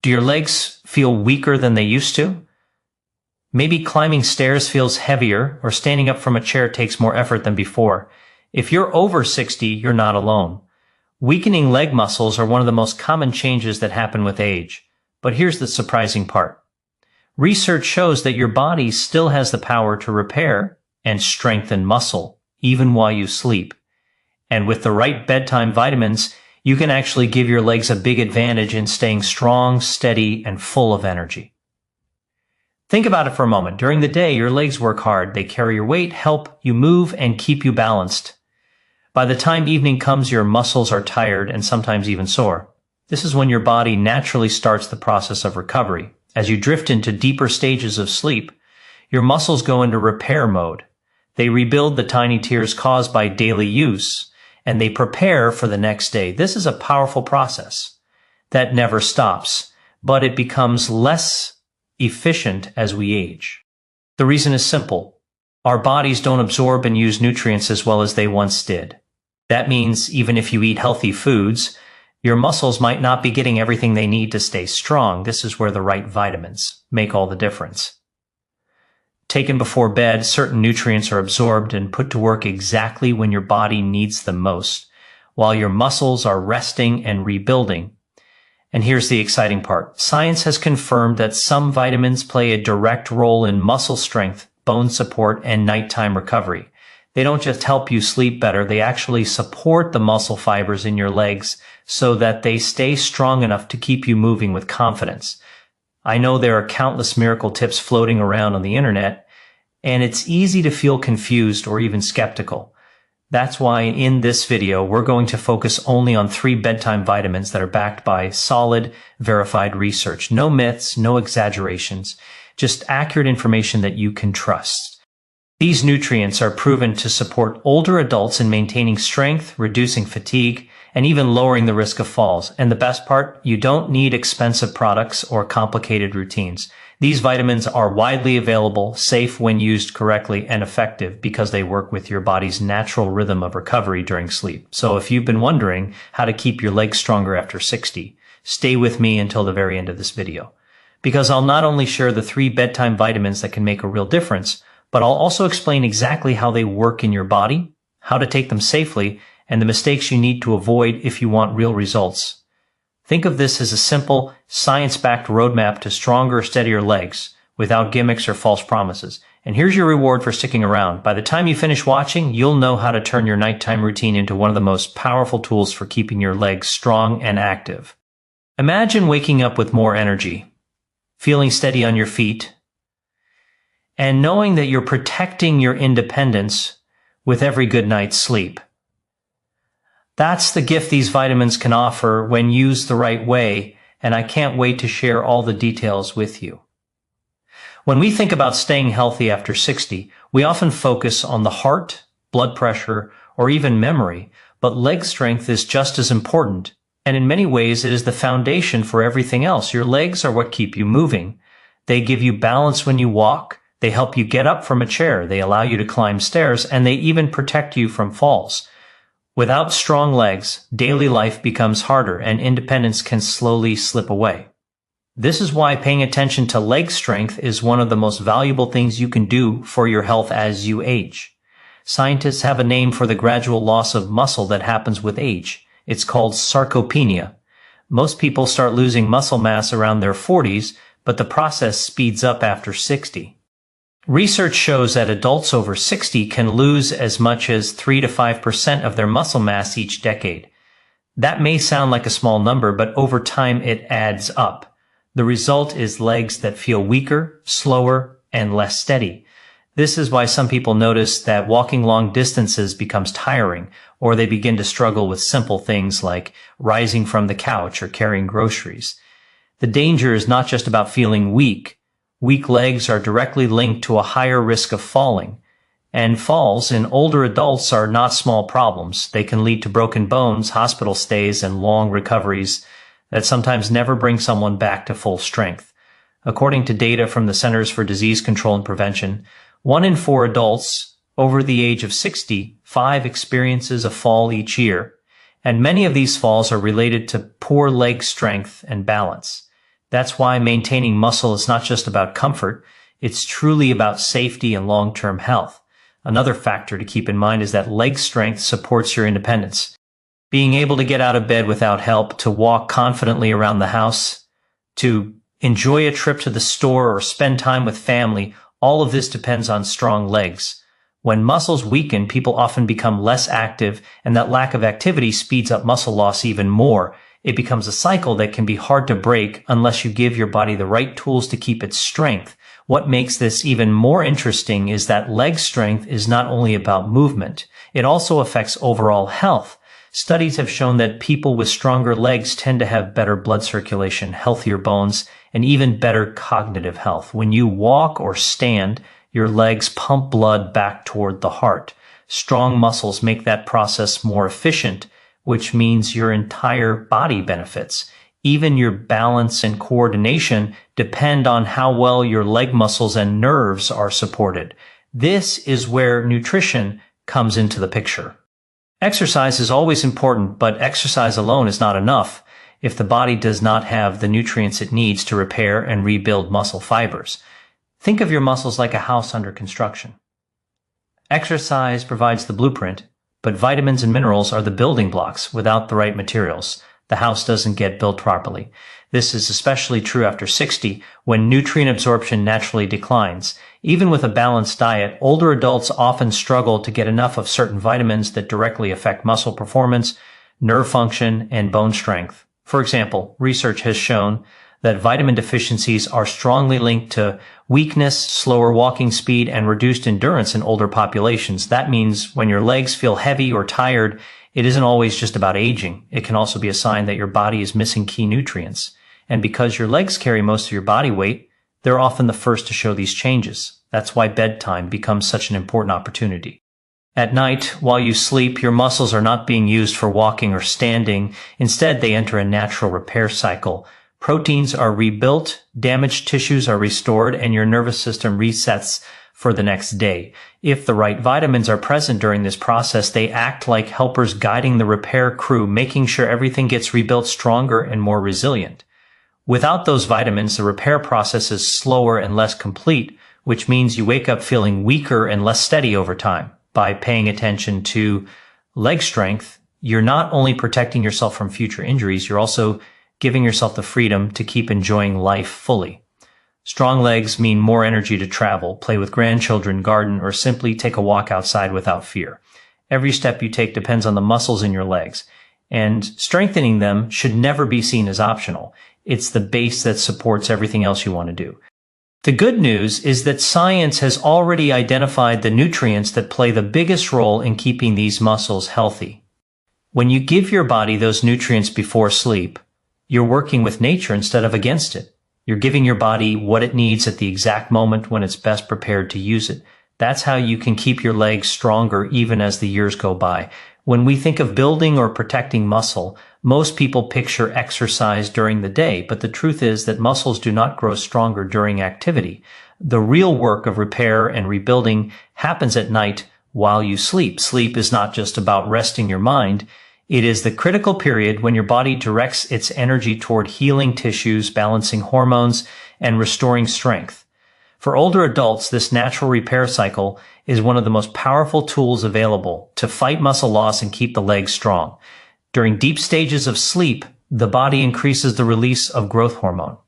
Do your legs feel weaker than they used to? Maybe climbing stairs feels heavier, or standing up from a chair takes more effort than before. If you're over 60, you're not alone. Weakening leg muscles are one of the most common changes that happen with age. But here's the surprising part. Research shows that your body still has the power to repair and strengthen muscle, even while you sleep. And with the right bedtime vitamins, you can actually give your legs a big advantage in staying strong, steady, and full of energy. Think about it for a moment. During the day, your legs work hard. They carry your weight, help you move, and keep you balanced. By the time evening comes, your muscles are tired and sometimes even sore. This is when your body naturally starts the process of recovery. As you drift into deeper stages of sleep, your muscles go into repair mode. They rebuild the tiny tears caused by daily use, and they prepare for the next day. This is a powerful process that never stops, but it becomes less efficient as we age. The reason is simple. Our bodies don't absorb and use nutrients as well as they once did. That means even if you eat healthy foods, your muscles might not be getting everything they need to stay strong. This is where the right vitamins make all the difference. Taken before bed, certain nutrients are absorbed and put to work exactly when your body needs them most, while your muscles are resting and rebuilding. And here's the exciting part. Science has confirmed that some vitamins play a direct role in muscle strength, bone support, and nighttime recovery. They don't just help you sleep better, they actually support the muscle fibers in your legs so that they stay strong enough to keep you moving with confidence. I know there are countless miracle tips floating around on the internet, and it's easy to feel confused or even skeptical. That's why in this video, we're going to focus only on 3 bedtime vitamins that are backed by solid, verified research. No myths, no exaggerations, just accurate information that you can trust. These nutrients are proven to support older adults in maintaining strength, reducing fatigue, and even lowering the risk of falls. And the best part, you don't need expensive products or complicated routines. These vitamins are widely available, safe when used correctly, and effective because they work with your body's natural rhythm of recovery during sleep. So if you've been wondering how to keep your legs stronger after 60, stay with me until the very end of this video. Because I'll not only share the 3 bedtime vitamins that can make a real difference, but I'll also explain exactly how they work in your body, how to take them safely, and the mistakes you need to avoid if you want real results. Think of this as a simple, science-backed roadmap to stronger, steadier legs, without gimmicks or false promises. And here's your reward for sticking around. By the time you finish watching, you'll know how to turn your nighttime routine into one of the most powerful tools for keeping your legs strong and active. Imagine waking up with more energy, feeling steady on your feet, and knowing that you're protecting your independence with every good night's sleep. That's the gift these vitamins can offer when used the right way, and I can't wait to share all the details with you. When we think about staying healthy after 60, we often focus on the heart, blood pressure, or even memory, but leg strength is just as important, and in many ways it is the foundation for everything else. Your legs are what keep you moving. They give you balance when you walk. They help you get up from a chair, they allow you to climb stairs, and they even protect you from falls. Without strong legs, daily life becomes harder and independence can slowly slip away. This is why paying attention to leg strength is one of the most valuable things you can do for your health as you age. Scientists have a name for the gradual loss of muscle that happens with age. It's called sarcopenia. Most people start losing muscle mass around their 40s, but the process speeds up after 60. Research shows that adults over 60 can lose as much as 3 to 5% of their muscle mass each decade. That may sound like a small number, but over time it adds up. The result is legs that feel weaker, slower, and less steady. This is why some people notice that walking long distances becomes tiring, or they begin to struggle with simple things like rising from the couch or carrying groceries. The danger is not just about feeling weak. Weak legs are directly linked to a higher risk of falling, and falls in older adults are not small problems. They can lead to broken bones, hospital stays, and long recoveries that sometimes never bring someone back to full strength. According to data from the Centers for Disease Control and Prevention, 1 in 4 adults over the age of 65 experiences a fall each year, and many of these falls are related to poor leg strength and balance. That's why maintaining muscle is not just about comfort, it's truly about safety and long-term health. Another factor to keep in mind is that leg strength supports your independence. Being able to get out of bed without help, to walk confidently around the house, to enjoy a trip to the store or spend time with family, all of this depends on strong legs. When muscles weaken, people often become less active, and that lack of activity speeds up muscle loss even more. It becomes a cycle that can be hard to break unless you give your body the right tools to keep its strength. What makes this even more interesting is that leg strength is not only about movement, it also affects overall health. Studies have shown that people with stronger legs tend to have better blood circulation, healthier bones, and even better cognitive health. When you walk or stand, your legs pump blood back toward the heart. Strong muscles make that process more efficient, which means your entire body benefits. Even your balance and coordination depend on how well your leg muscles and nerves are supported. This is where nutrition comes into the picture. Exercise is always important, but exercise alone is not enough if the body does not have the nutrients it needs to repair and rebuild muscle fibers. Think of your muscles like a house under construction. Exercise provides the blueprint, but vitamins and minerals are the building blocks. Without the right materials, the house doesn't get built properly. This is especially true after 60, when nutrient absorption naturally declines. Even with a balanced diet, older adults often struggle to get enough of certain vitamins that directly affect muscle performance, nerve function, and bone strength. For example, research has shown that vitamin deficiencies are strongly linked to weakness, slower walking speed, and reduced endurance in older populations. That means when your legs feel heavy or tired, it isn't always just about aging. It can also be a sign that your body is missing key nutrients. And because your legs carry most of your body weight, they're often the first to show these changes. That's why bedtime becomes such an important opportunity. At night, while you sleep, your muscles are not being used for walking or standing. Instead, they enter a natural repair cycle. Proteins are rebuilt, damaged tissues are restored, and your nervous system resets for the next day. If the right vitamins are present during this process, they act like helpers guiding the repair crew, making sure everything gets rebuilt stronger and more resilient. Without those vitamins, the repair process is slower and less complete, which means you wake up feeling weaker and less steady over time. By paying attention to leg strength, you're not only protecting yourself from future injuries, you're also giving yourself the freedom to keep enjoying life fully. Strong legs mean more energy to travel, play with grandchildren, garden, or simply take a walk outside without fear. Every step you take depends on the muscles in your legs, and strengthening them should never be seen as optional. It's the base that supports everything else you want to do. The good news is that science has already identified the nutrients that play the biggest role in keeping these muscles healthy. When you give your body those nutrients before sleep, you're working with nature instead of against it. You're giving your body what it needs at the exact moment when it's best prepared to use it. That's how you can keep your legs stronger even as the years go by. When we think of building or protecting muscle, most people picture exercise during the day, but the truth is that muscles do not grow stronger during activity. The real work of repair and rebuilding happens at night while you sleep. Sleep is not just about resting your mind. It is the critical period when your body directs its energy toward healing tissues, balancing hormones, and restoring strength. For older adults, this natural repair cycle is one of the most powerful tools available to fight muscle loss and keep the legs strong. During deep stages of sleep, the body increases the release of growth hormone.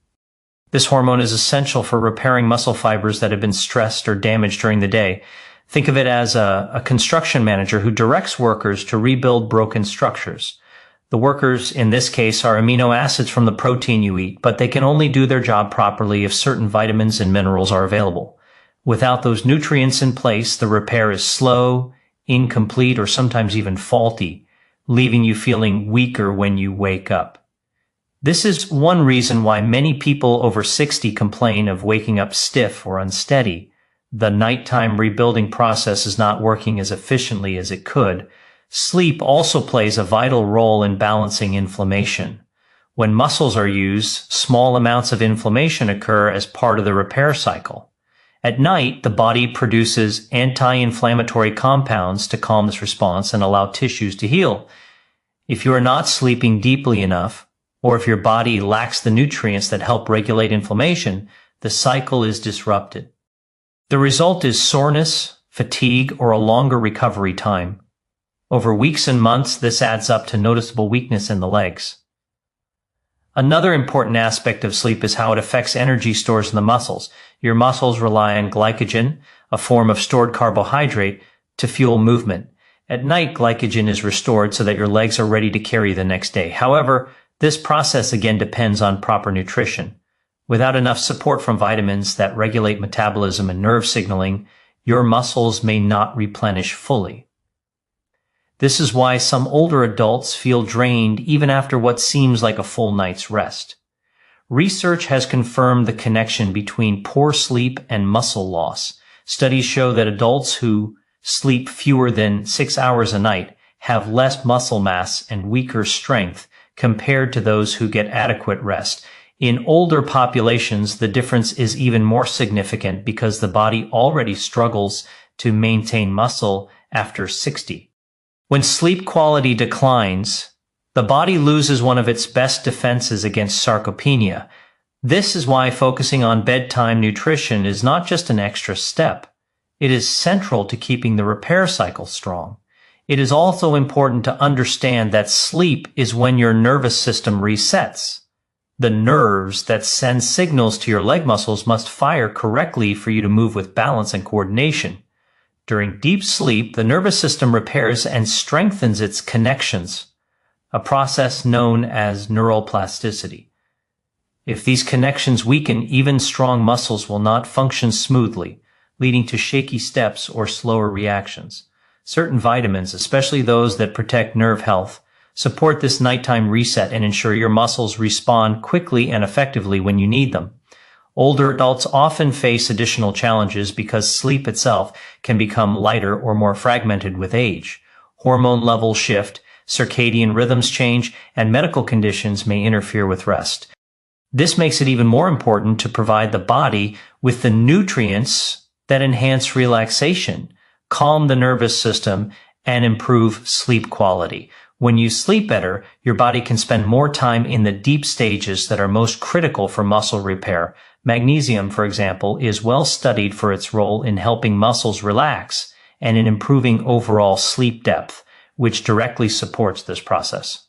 This hormone is essential for repairing muscle fibers that have been stressed or damaged during the day. Think of it as a construction manager who directs workers to rebuild broken structures. The workers in this case are amino acids from the protein you eat, but they can only do their job properly if certain vitamins and minerals are available. Without those nutrients in place, the repair is slow, incomplete, or sometimes even faulty, leaving you feeling weaker when you wake up. This is one reason why many people over 60 complain of waking up stiff or unsteady. The nighttime rebuilding process is not working as efficiently as it could. Sleep also plays a vital role in balancing inflammation. When muscles are used, small amounts of inflammation occur as part of the repair cycle. At night, the body produces anti-inflammatory compounds to calm this response and allow tissues to heal. If you are not sleeping deeply enough, Or if your body lacks the nutrients that help regulate inflammation, the cycle is disrupted. The result is soreness, fatigue, or a longer recovery time. Over weeks and months, this adds up to noticeable weakness in the legs. Another important aspect of sleep is how it affects energy stores in the muscles. Your muscles rely on glycogen, a form of stored carbohydrate, to fuel movement. At night, glycogen is restored so that your legs are ready to carry the next day. However, this process again depends on proper nutrition. Without enough support from vitamins that regulate metabolism and nerve signaling, your muscles may not replenish fully. This is why some older adults feel drained even after what seems like a full night's rest. Research has confirmed the connection between poor sleep and muscle loss. Studies show that adults who sleep fewer than 6 hours a night have less muscle mass and weaker strength compared to those who get adequate rest. In older populations, the difference is even more significant because the body already struggles to maintain muscle after 60. When sleep quality declines, the body loses one of its best defenses against sarcopenia. This is why focusing on bedtime nutrition is not just an extra step. It is central to keeping the repair cycle strong. It is also important to understand that sleep is when your nervous system resets. The nerves that send signals to your leg muscles must fire correctly for you to move with balance and coordination. During deep sleep, the nervous system repairs and strengthens its connections, a process known as neuroplasticity. If these connections weaken, even strong muscles will not function smoothly, leading to shaky steps or slower reactions. Certain vitamins, especially those that protect nerve health, support this nighttime reset and ensure your muscles respond quickly and effectively when you need them. Older adults often face additional challenges because sleep itself can become lighter or more fragmented with age. Hormone levels shift, circadian rhythms change, and medical conditions may interfere with rest. This makes it even more important to provide the body with the nutrients that enhance relaxation, calm the nervous system, and improve sleep quality. When you sleep better, your body can spend more time in the deep stages that are most critical for muscle repair. Magnesium, for example, is well studied for its role in helping muscles relax and in improving overall sleep depth, which directly supports this process.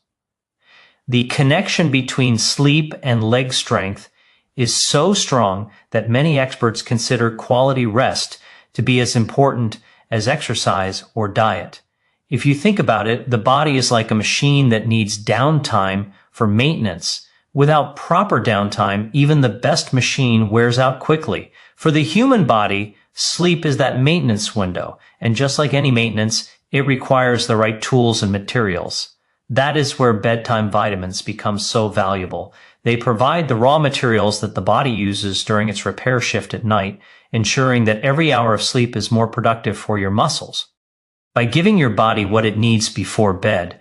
The connection between sleep and leg strength is so strong that many experts consider quality rest to be as important as exercise or diet. If you think about it, the body is like a machine that needs downtime for maintenance. Without proper downtime, even the best machine wears out quickly. For the human body, sleep is that maintenance window, and just like any maintenance, it requires the right tools and materials. That is where bedtime vitamins become so valuable. They provide the raw materials that the body uses during its repair shift at night, ensuring that every hour of sleep is more productive for your muscles. By giving your body what it needs before bed,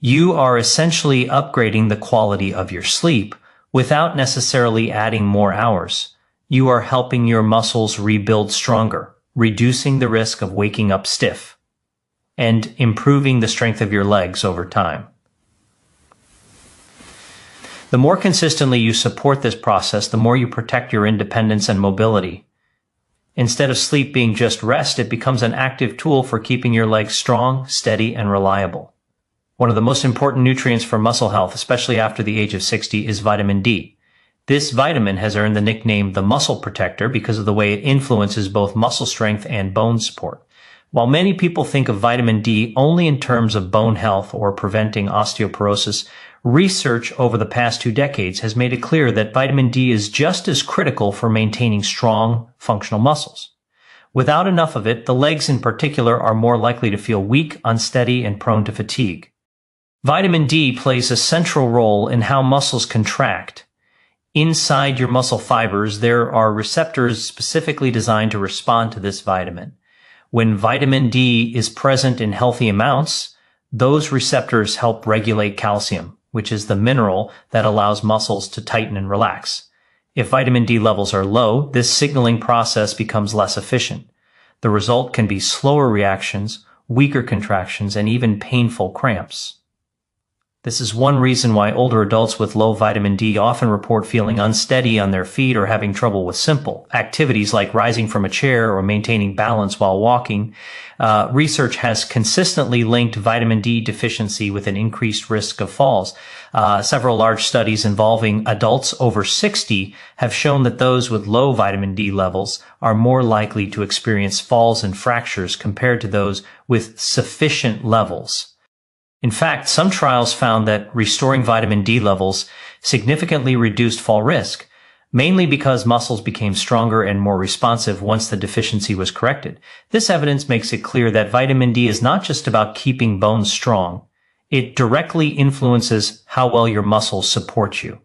you are essentially upgrading the quality of your sleep without necessarily adding more hours. You are helping your muscles rebuild stronger, reducing the risk of waking up stiff, and improving the strength of your legs over time. The more consistently you support this process, the more you protect your independence and mobility. Instead of sleep being just rest, it becomes an active tool for keeping your legs strong, steady, and reliable. One of the most important nutrients for muscle health, especially after the age of 60, is vitamin D. This vitamin has earned the nickname the muscle protector because of the way it influences both muscle strength and bone support. While many people think of vitamin D only in terms of bone health or preventing osteoporosis, research over the past 2 decades has made it clear that vitamin D is just as critical for maintaining strong, functional muscles. Without enough of it, the legs in particular are more likely to feel weak, unsteady, and prone to fatigue. Vitamin D plays a central role in how muscles contract. Inside your muscle fibers, there are receptors specifically designed to respond to this vitamin. When vitamin D is present in healthy amounts, those receptors help regulate calcium, which is the mineral that allows muscles to tighten and relax. If vitamin D levels are low, this signaling process becomes less efficient. The result can be slower reactions, weaker contractions, and even painful cramps. This is one reason why older adults with low vitamin D often report feeling unsteady on their feet or having trouble with simple activities like rising from a chair or maintaining balance while walking. Research has consistently linked vitamin D deficiency with an increased risk of falls. Several large studies involving adults over 60 have shown that those with low vitamin D levels are more likely to experience falls and fractures compared to those with sufficient levels. In fact, some trials found that restoring vitamin D levels significantly reduced fall risk, mainly because muscles became stronger and more responsive once the deficiency was corrected. This evidence makes it clear that vitamin D is not just about keeping bones strong. It directly influences how well your muscles support you.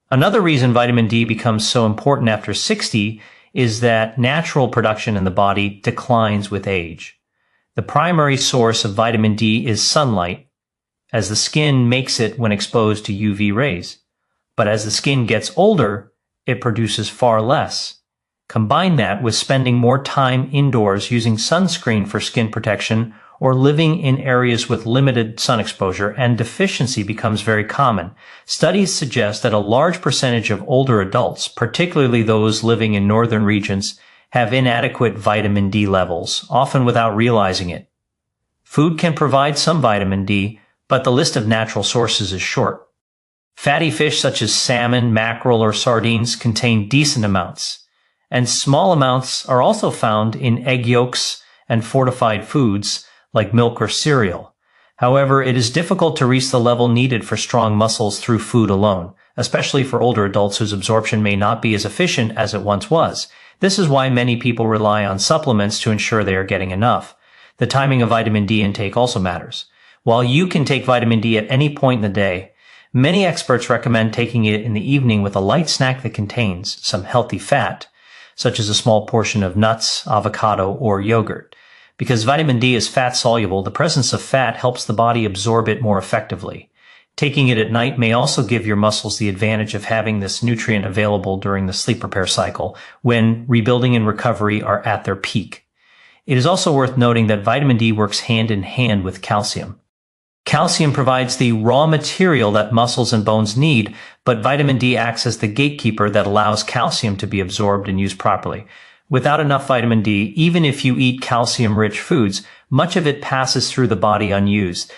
Another reason vitamin D becomes so important after 60 is that natural production in the body declines with age. The primary source of vitamin D is sunlight, as the skin makes it when exposed to UV rays. But as the skin gets older, it produces far less. Combine that with spending more time indoors using sunscreen for skin protection or living in areas with limited sun exposure, and deficiency becomes very common. Studies suggest that a large percentage of older adults, particularly those living in northern regions, have inadequate vitamin D levels, often without realizing it. Food can provide some vitamin D, but the list of natural sources is short. Fatty fish such as salmon, mackerel, or sardines contain decent amounts, and small amounts are also found in egg yolks and fortified foods like milk or cereal. However, it is difficult to reach the level needed for strong muscles through food alone, especially for older adults whose absorption may not be as efficient as it once was. This is why many people rely on supplements to ensure they are getting enough. The timing of vitamin D intake also matters. While you can take vitamin D at any point in the day, many experts recommend taking it in the evening with a light snack that contains some healthy fat, such as a small portion of nuts, avocado, or yogurt. Because vitamin D is fat soluble, the presence of fat helps the body absorb it more effectively. Taking it at night may also give your muscles the advantage of having this nutrient available during the sleep repair cycle, when rebuilding and recovery are at their peak. It is also worth noting that vitamin D works hand in hand with calcium. Calcium provides the raw material that muscles and bones need, but vitamin D acts as the gatekeeper that allows calcium to be absorbed and used properly. Without enough vitamin D, even if you eat calcium-rich foods, much of it passes through the body unused.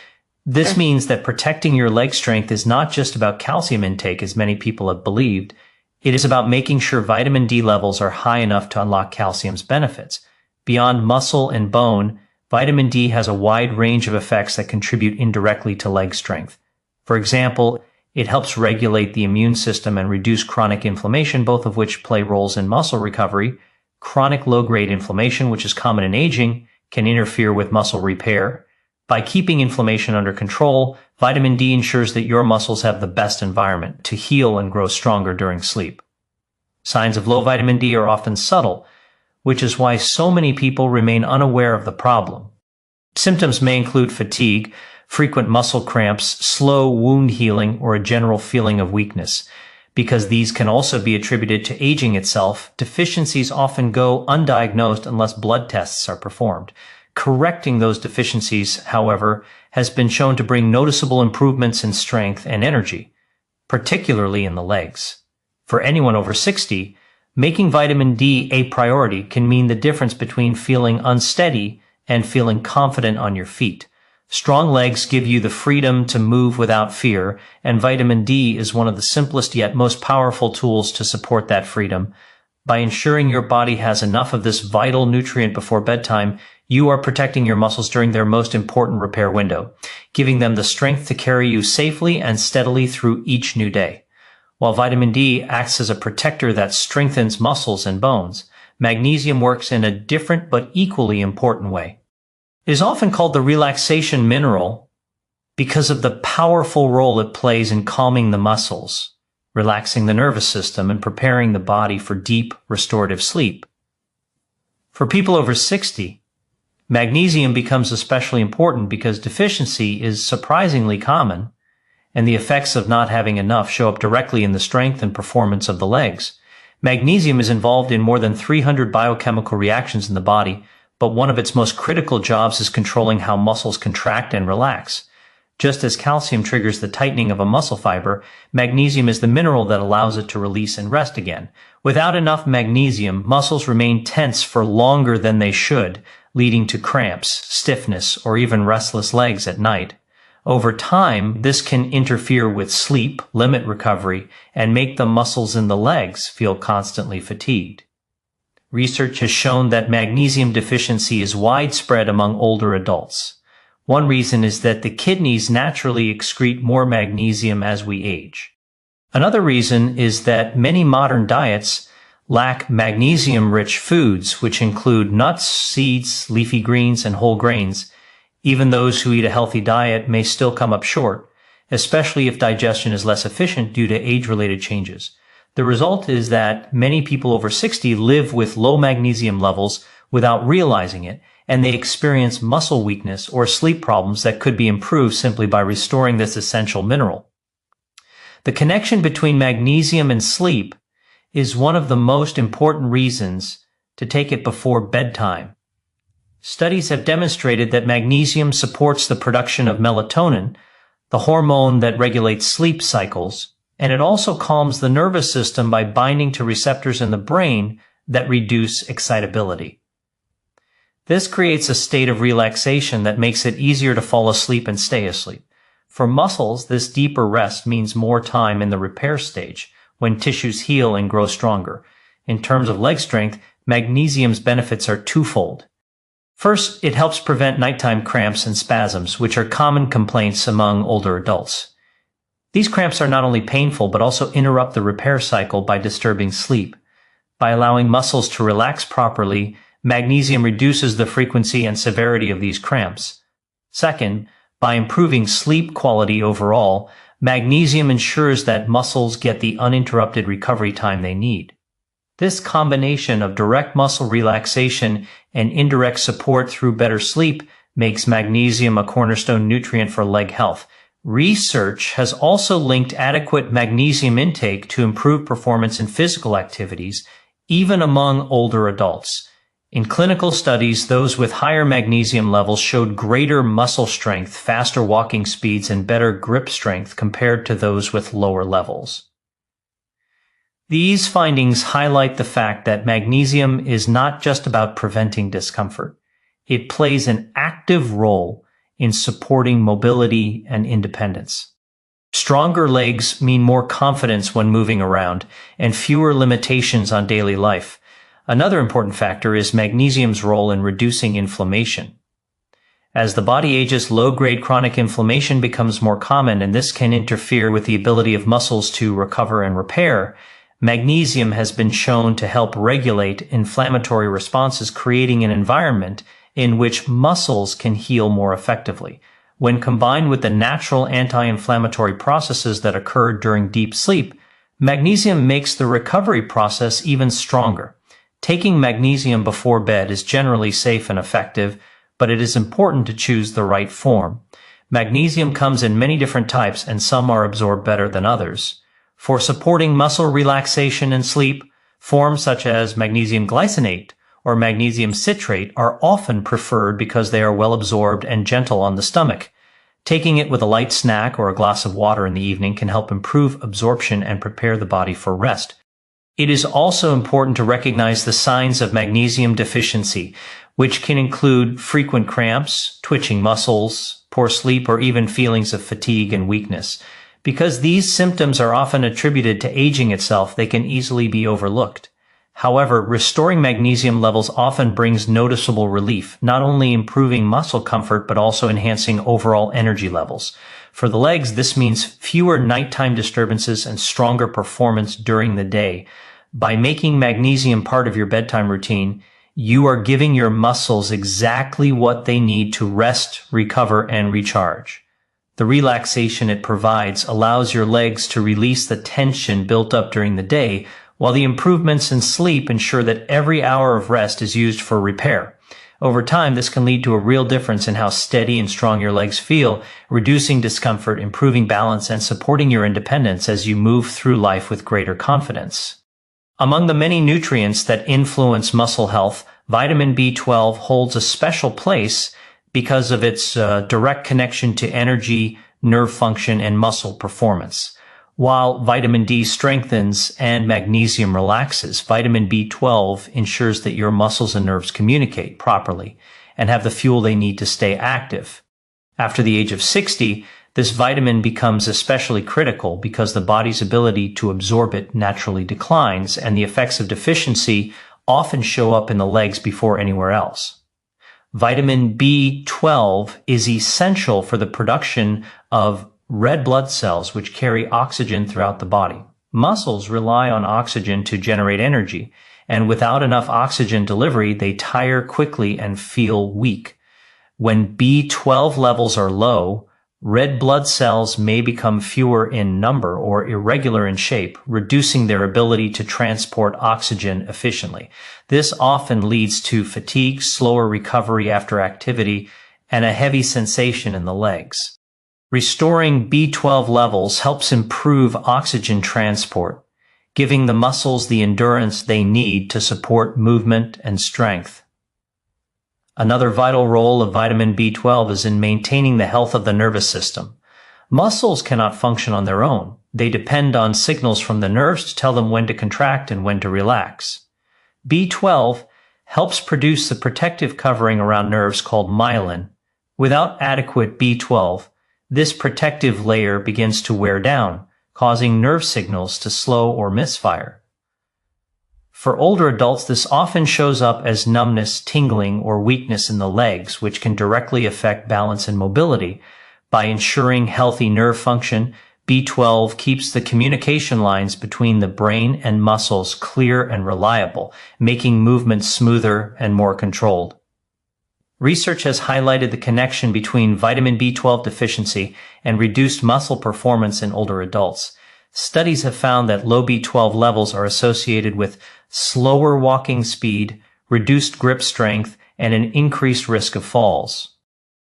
This means that protecting your leg strength is not just about calcium intake, as many people have believed. It is about making sure vitamin D levels are high enough to unlock calcium's benefits. Beyond muscle and bone, vitamin D has a wide range of effects that contribute indirectly to leg strength. For example, it helps regulate the immune system and reduce chronic inflammation, both of which play roles in muscle recovery. Chronic low-grade inflammation, which is common in aging, can interfere with muscle repair. By keeping inflammation under control, vitamin D ensures that your muscles have the best environment to heal and grow stronger during sleep. Signs of low vitamin D are often subtle, which is why so many people remain unaware of the problem. Symptoms may include fatigue, frequent muscle cramps, slow wound healing, or a general feeling of weakness. Because these can also be attributed to aging itself, deficiencies often go undiagnosed unless blood tests are performed. Correcting those deficiencies, however, has been shown to bring noticeable improvements in strength and energy, particularly in the legs. For anyone over 60, making vitamin D a priority can mean the difference between feeling unsteady and feeling confident on your feet. Strong legs give you the freedom to move without fear, and vitamin D is one of the simplest yet most powerful tools to support that freedom. By ensuring your body has enough of this vital nutrient before bedtime, you are protecting your muscles during their most important repair window, giving them the strength to carry you safely and steadily through each new day. While vitamin D acts as a protector that strengthens muscles and bones, magnesium works in a different but equally important way. It is often called the relaxation mineral because of the powerful role it plays in calming the muscles, relaxing the nervous system, and preparing the body for deep, restorative sleep. For people over 60, magnesium becomes especially important because deficiency is surprisingly common, and the effects of not having enough show up directly in the strength and performance of the legs. Magnesium is involved in more than 300 biochemical reactions in the body, but one of its most critical jobs is controlling how muscles contract and relax. Just as calcium triggers the tightening of a muscle fiber, magnesium is the mineral that allows it to release and rest again. Without enough magnesium, muscles remain tense for longer than they should, leading to cramps, stiffness, or even restless legs at night. Over time, this can interfere with sleep, limit recovery, and make the muscles in the legs feel constantly fatigued. Research has shown that magnesium deficiency is widespread among older adults. One reason is that the kidneys naturally excrete more magnesium as we age. Another reason is that many modern diets lack magnesium-rich foods, which include nuts, seeds, leafy greens, and whole grains. Even those who eat a healthy diet may still come up short, especially if digestion is less efficient due to age-related changes. The result is that many people over 60 live with low magnesium levels without realizing it, and they experience muscle weakness or sleep problems that could be improved simply by restoring this essential mineral. The connection between magnesium and sleep is one of the most important reasons to take it before bedtime. Studies have demonstrated that magnesium supports the production of melatonin, the hormone that regulates sleep cycles, and it also calms the nervous system by binding to receptors in the brain that reduce excitability. This creates a state of relaxation that makes it easier to fall asleep and stay asleep. For muscles, this deeper rest means more time in the repair stage, when tissues heal and grow stronger. In terms of leg strength, magnesium's benefits are twofold. First, it helps prevent nighttime cramps and spasms, which are common complaints among older adults. These cramps are not only painful, but also interrupt the repair cycle by disturbing sleep. By allowing muscles to relax properly, magnesium reduces the frequency and severity of these cramps. Second, by improving sleep quality overall, magnesium ensures that muscles get the uninterrupted recovery time they need. This combination of direct muscle relaxation and indirect support through better sleep makes magnesium a cornerstone nutrient for leg health. Research has also linked adequate magnesium intake to improve performance in physical activities, even among older adults. In clinical studies, those with higher magnesium levels showed greater muscle strength, faster walking speeds, and better grip strength compared to those with lower levels. These findings highlight the fact that magnesium is not just about preventing discomfort. It plays an active role in supporting mobility and independence. Stronger legs mean more confidence when moving around and fewer limitations on daily life. Another important factor is magnesium's role in reducing inflammation. As the body ages, low-grade chronic inflammation becomes more common, and this can interfere with the ability of muscles to recover and repair. Magnesium has been shown to help regulate inflammatory responses, creating an environment in which muscles can heal more effectively. When combined with the natural anti-inflammatory processes that occur during deep sleep, magnesium makes the recovery process even stronger. Taking magnesium before bed is generally safe and effective, but it is important to choose the right form. Magnesium comes in many different types, and some are absorbed better than others. For supporting muscle relaxation and sleep, forms such as magnesium glycinate or magnesium citrate are often preferred because they are well absorbed and gentle on the stomach. Taking it with a light snack or a glass of water in the evening can help improve absorption and prepare the body for rest. It is also important to recognize the signs of magnesium deficiency, which can include frequent cramps, twitching muscles, poor sleep, or even feelings of fatigue and weakness. Because these symptoms are often attributed to aging itself, they can easily be overlooked. However, restoring magnesium levels often brings noticeable relief, not only improving muscle comfort, but also enhancing overall energy levels. For the legs, this means fewer nighttime disturbances and stronger performance during the day. By making magnesium part of your bedtime routine, you are giving your muscles exactly what they need to rest, recover, and recharge. The relaxation it provides allows your legs to release the tension built up during the day, while the improvements in sleep ensure that every hour of rest is used for repair. Over time, this can lead to a real difference in how steady and strong your legs feel, reducing discomfort, improving balance, and supporting your independence as you move through life with greater confidence. Among the many nutrients that influence muscle health, vitamin B12 holds a special place because of its direct connection to energy, nerve function, and muscle performance. While vitamin D strengthens and magnesium relaxes, vitamin B12 ensures that your muscles and nerves communicate properly and have the fuel they need to stay active. After the age of 60, this vitamin becomes especially critical because the body's ability to absorb it naturally declines, and the effects of deficiency often show up in the legs before anywhere else. Vitamin B12 is essential for the production of red blood cells, which carry oxygen throughout the body. Muscles rely on oxygen to generate energy, and without enough oxygen delivery, they tire quickly and feel weak. When B12 levels are low, red blood cells may become fewer in number or irregular in shape, reducing their ability to transport oxygen efficiently. This often leads to fatigue, slower recovery after activity, and a heavy sensation in the legs. Restoring B12 levels helps improve oxygen transport, giving the muscles the endurance they need to support movement and strength. Another vital role of vitamin B12 is in maintaining the health of the nervous system. Muscles cannot function on their own. They depend on signals from the nerves to tell them when to contract and when to relax. B12 helps produce the protective covering around nerves called myelin. Without adequate B12, this protective layer begins to wear down, causing nerve signals to slow or misfire. For older adults, this often shows up as numbness, tingling, or weakness in the legs, which can directly affect balance and mobility. By ensuring healthy nerve function, B12 keeps the communication lines between the brain and muscles clear and reliable, making movement smoother and more controlled. Research has highlighted the connection between vitamin B12 deficiency and reduced muscle performance in older adults. Studies have found that low B12 levels are associated with slower walking speed, reduced grip strength, and an increased risk of falls.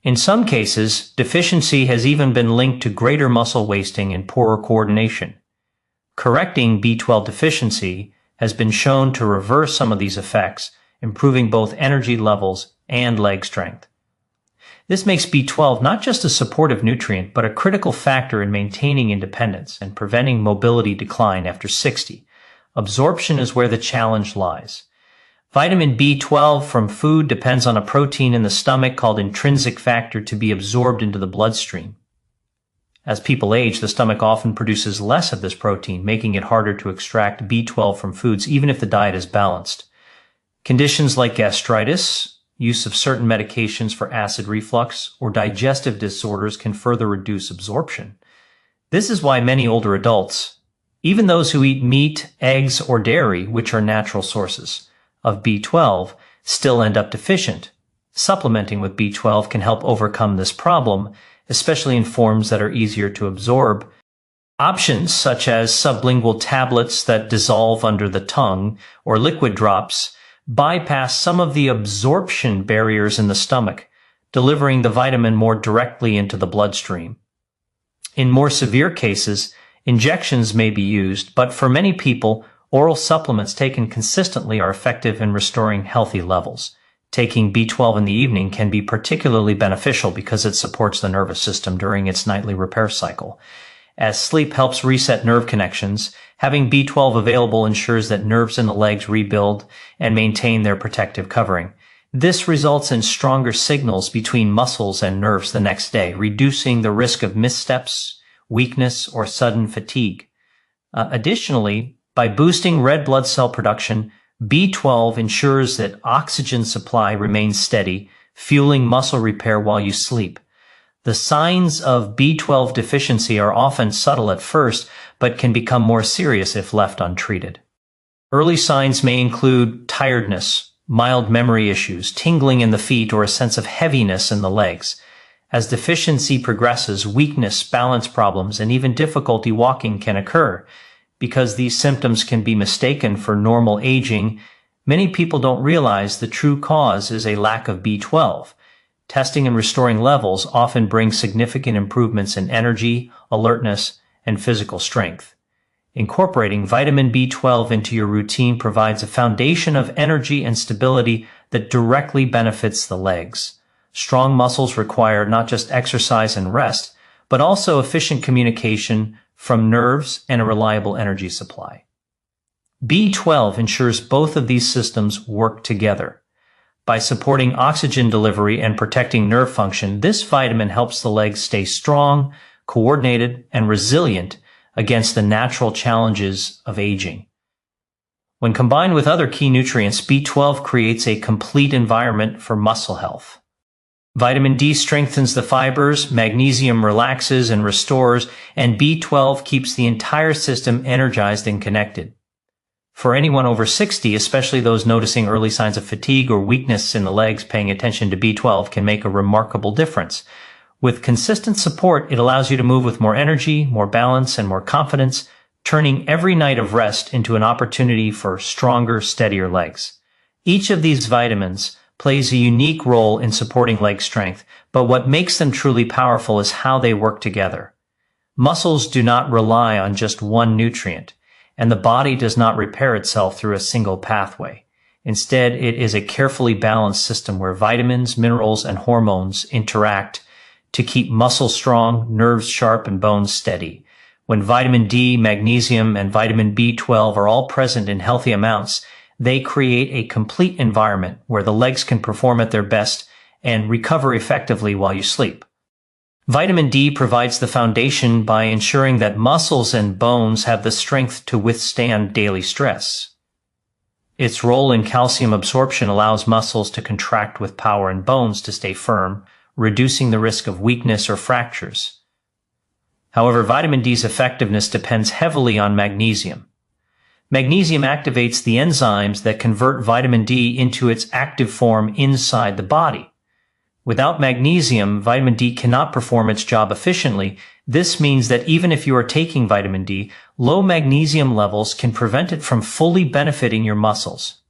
In some cases, deficiency has even been linked to greater muscle wasting and poorer coordination. Correcting B12 deficiency has been shown to reverse some of these effects, improving both energy levels and leg strength. This makes B12 not just a supportive nutrient, but a critical factor in maintaining independence and preventing mobility decline after 60. Absorption is where the challenge lies. Vitamin B12 from food depends on a protein in the stomach called intrinsic factor to be absorbed into the bloodstream. As people age, the stomach often produces less of this protein, making it harder to extract B12 from foods, even if the diet is balanced. Conditions like gastritis, use of certain medications for acid reflux, or digestive disorders can further reduce absorption. This is why many older adults, even those who eat meat, eggs, or dairy, which are natural sources of B12, still end up deficient. Supplementing with B12 can help overcome this problem, especially in forms that are easier to absorb. Options such as sublingual tablets that dissolve under the tongue or liquid drops bypass some of the absorption barriers in the stomach, delivering the vitamin more directly into the bloodstream. In more severe cases, injections may be used, but for many people, oral supplements taken consistently are effective in restoring healthy levels. Taking B12 in the evening can be particularly beneficial because it supports the nervous system during its nightly repair cycle. As sleep helps reset nerve connections, having B12 available ensures that nerves in the legs rebuild and maintain their protective covering. This results in stronger signals between muscles and nerves the next day, reducing the risk of missteps, weakness, or sudden fatigue. Additionally, by boosting red blood cell production, B12 ensures that oxygen supply remains steady, fueling muscle repair while you sleep. The signs of B12 deficiency are often subtle at first, but can become more serious if left untreated. Early signs may include tiredness, mild memory issues, tingling in the feet, or a sense of heaviness in the legs. As deficiency progresses, weakness, balance problems, and even difficulty walking can occur. Because these symptoms can be mistaken for normal aging, many people don't realize the true cause is a lack of B12. Testing and restoring levels often brings significant improvements in energy, alertness, and physical strength. Incorporating vitamin B12 into your routine provides a foundation of energy and stability that directly benefits the legs. Strong muscles require not just exercise and rest, but also efficient communication from nerves and a reliable energy supply. B12 ensures both of these systems work together. By supporting oxygen delivery and protecting nerve function, this vitamin helps the legs stay strong, coordinated, and resilient against the natural challenges of aging. When combined with other key nutrients, B12 creates a complete environment for muscle health. Vitamin D strengthens the fibers, magnesium relaxes and restores, and B12 keeps the entire system energized and connected. For anyone over 60, especially those noticing early signs of fatigue or weakness in the legs, paying attention to B12 can make a remarkable difference. With consistent support, it allows you to move with more energy, more balance, and more confidence, turning every night of rest into an opportunity for stronger, steadier legs. Each of these vitamins plays a unique role in supporting leg strength, but what makes them truly powerful is how they work together. Muscles do not rely on just one nutrient, and the body does not repair itself through a single pathway. Instead, it is a carefully balanced system where vitamins, minerals, and hormones interact to keep muscles strong, nerves sharp, and bones steady. When vitamin D, magnesium, and vitamin B12 are all present in healthy amounts, they create a complete environment where the legs can perform at their best and recover effectively while you sleep. Vitamin D provides the foundation by ensuring that muscles and bones have the strength to withstand daily stress. Its role in calcium absorption allows muscles to contract with power and bones to stay firm, reducing the risk of weakness or fractures. However, vitamin D's effectiveness depends heavily on magnesium. Magnesium activates the enzymes that convert vitamin D into its active form inside the body. Without magnesium, vitamin D cannot perform its job efficiently. This means that even if you are taking vitamin D, low magnesium levels can prevent it from fully benefiting your muscles.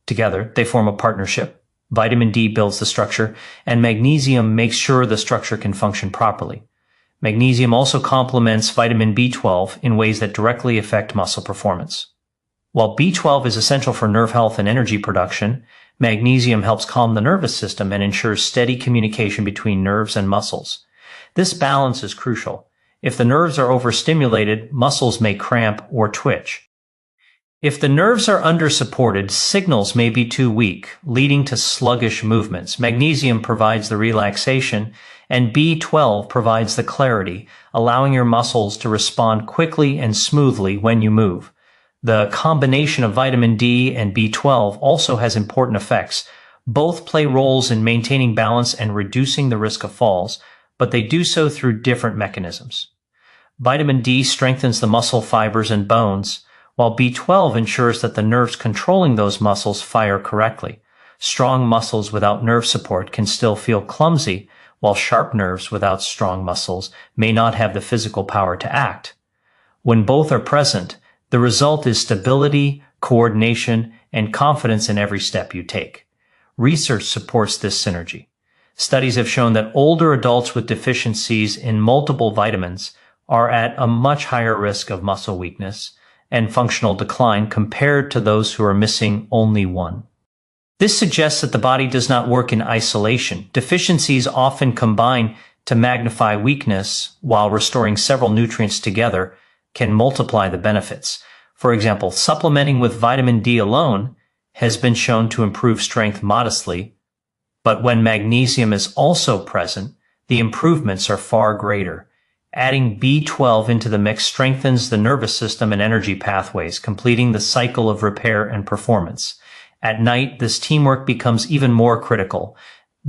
Together, they form a partnership. Vitamin D builds the structure, and magnesium makes sure the structure can function properly. Magnesium also complements vitamin B12 in ways that directly affect muscle performance. While B12 is essential for nerve health and energy production, magnesium helps calm the nervous system and ensures steady communication between nerves and muscles. This balance is crucial. If the nerves are overstimulated, muscles may cramp or twitch. If the nerves are undersupported, signals may be too weak, leading to sluggish movements. Magnesium provides the relaxation, and B12 provides the clarity, allowing your muscles to respond quickly and smoothly when you move. The combination of vitamin D and B12 also has important effects. Both play roles in maintaining balance and reducing the risk of falls, but they do so through different mechanisms. Vitamin D strengthens the muscle fibers and bones, while B12 ensures that the nerves controlling those muscles fire correctly. Strong muscles without nerve support can still feel clumsy, while sharp nerves without strong muscles may not have the physical power to act. When both are present, the result is stability, coordination, and confidence in every step you take. Research supports this synergy. Studies have shown that older adults with deficiencies in multiple vitamins are at a much higher risk of muscle weakness and functional decline compared to those who are missing only one. This suggests that the body does not work in isolation. Deficiencies often combine to magnify weakness, while restoring several nutrients together can multiply the benefits. For example, supplementing with vitamin D alone has been shown to improve strength modestly, but when magnesium is also present, the improvements are far greater. Adding B12 into the mix strengthens the nervous system and energy pathways, completing the cycle of repair and performance. At night, this teamwork becomes even more critical.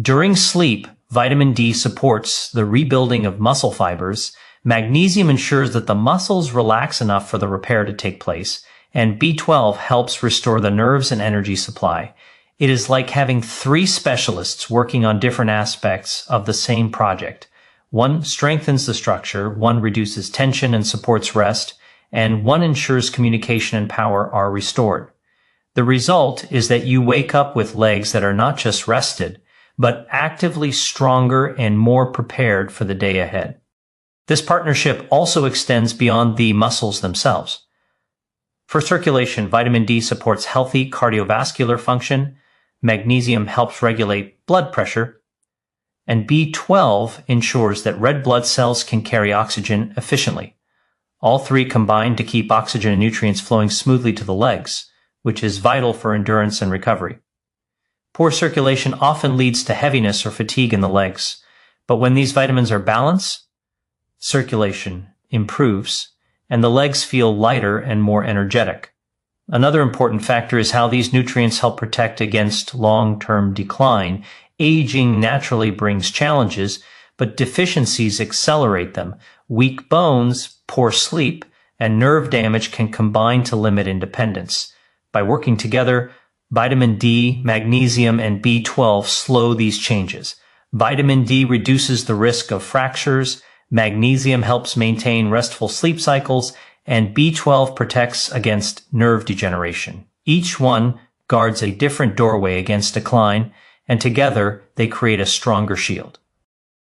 During sleep, vitamin D supports the rebuilding of muscle fibers, magnesium ensures that the muscles relax enough for the repair to take place, and B12 helps restore the nerves and energy supply. It is like having three specialists working on different aspects of the same project. One strengthens the structure, one reduces tension and supports rest, and one ensures communication and power are restored. The result is that you wake up with legs that are not just rested, but actively stronger and more prepared for the day ahead. This partnership also extends beyond the muscles themselves. For circulation, vitamin D supports healthy cardiovascular function, magnesium helps regulate blood pressure, and B12 ensures that red blood cells can carry oxygen efficiently. All three combine to keep oxygen and nutrients flowing smoothly to the legs, which is vital for endurance and recovery. Poor circulation often leads to heaviness or fatigue in the legs, but when these vitamins are balanced, circulation improves, and the legs feel lighter and more energetic. Another important factor is how these nutrients help protect against long-term decline. Aging naturally brings challenges, but deficiencies accelerate them. Weak bones, poor sleep, and nerve damage can combine to limit independence. By working together, vitamin D, magnesium, and B12 slow these changes. Vitamin D reduces the risk of fractures, magnesium helps maintain restful sleep cycles, and B12 protects against nerve degeneration. Each one guards a different doorway against decline, and together they create a stronger shield.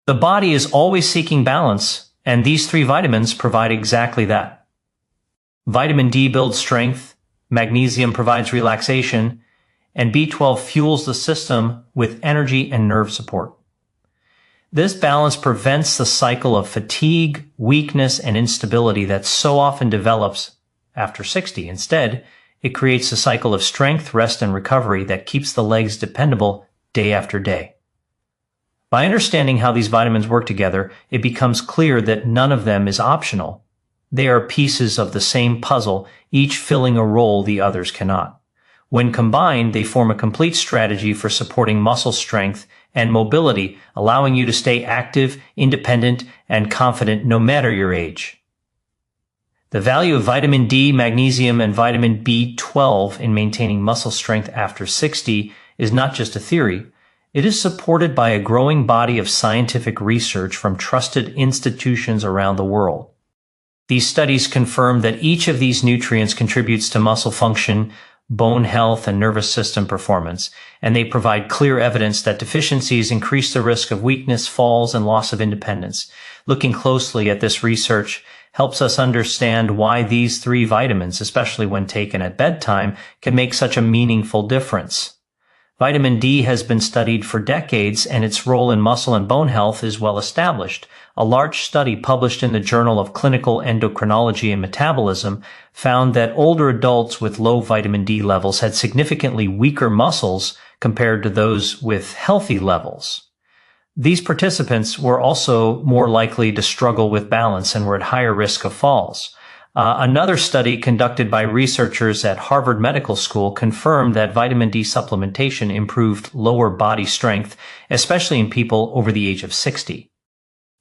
The body is always seeking balance, and these three vitamins provide exactly that. Vitamin D builds strength, magnesium provides relaxation, and B12 fuels the system with energy and nerve support. This balance prevents the cycle of fatigue, weakness, and instability that so often develops after 60. Instead, it creates a cycle of strength, rest, and recovery that keeps the legs dependable day after day. By understanding how these vitamins work together, it becomes clear that none of them is optional. They are pieces of the same puzzle, each filling a role the others cannot. When combined, they form a complete strategy for supporting muscle strength and mobility, allowing you to stay active, independent, and confident no matter your age. The value of vitamin D, magnesium, and vitamin B12 in maintaining muscle strength after 60 is not just a theory. It is supported by a growing body of scientific research from trusted institutions around the world. These studies confirm that each of these nutrients contributes to muscle function, bone health, and nervous system performance, and they provide clear evidence that deficiencies increase the risk of weakness, falls, and loss of independence. Looking closely at this research helps us understand why these three vitamins, especially when taken at bedtime, can make such a meaningful difference. Vitamin D has been studied for decades, and its role in muscle and bone health is well established. A large study published in the Journal of Clinical Endocrinology and Metabolism found that older adults with low vitamin D levels had significantly weaker muscles compared to those with healthy levels. These participants were also more likely to struggle with balance and were at higher risk of falls. Another study conducted by researchers at Harvard Medical School confirmed that vitamin D supplementation improved lower body strength, especially in people over the age of 60.